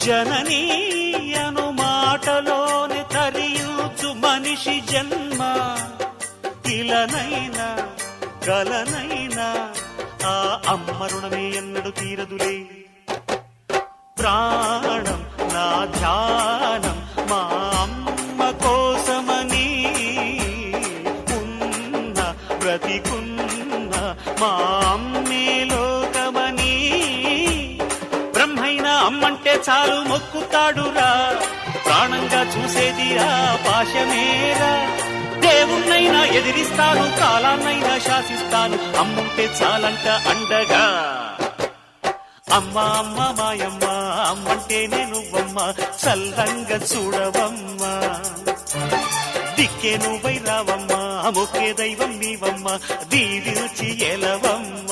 జననీ అను మాటలోని తరియుచు మనిషి జన్మ ఇలనైనా కలనైనా ఆ అమ్మ రుణమే ఎన్నడు తీరదులే. ప్రాణం నా ధ్యానం మా అమ్మ కోసమని ఉన్న బ్రతికున్న మా అమ్మే లోకమని బ్రహ్మైనా అమ్మంటే చాలు మొక్కుతాడురా. ప్రాణంగా చూసేది ఆ పాశమేరా. దేవుణ్ణైనా ఎదిరిస్తాను, కాలాన్నైనా శాసిస్తాను, అమ్ముంటే చాలంట అండగా. అమ్మ అమ్మ మాయమ్మ అమ్మంటే నువ్వమ్మ, చల్లంగా చూడవమ్మ. దిక్కే నువ్వై రావమ్మ, మొక్కే దైవం నీవమ్మ, దీవించి ఎలవమ్మ.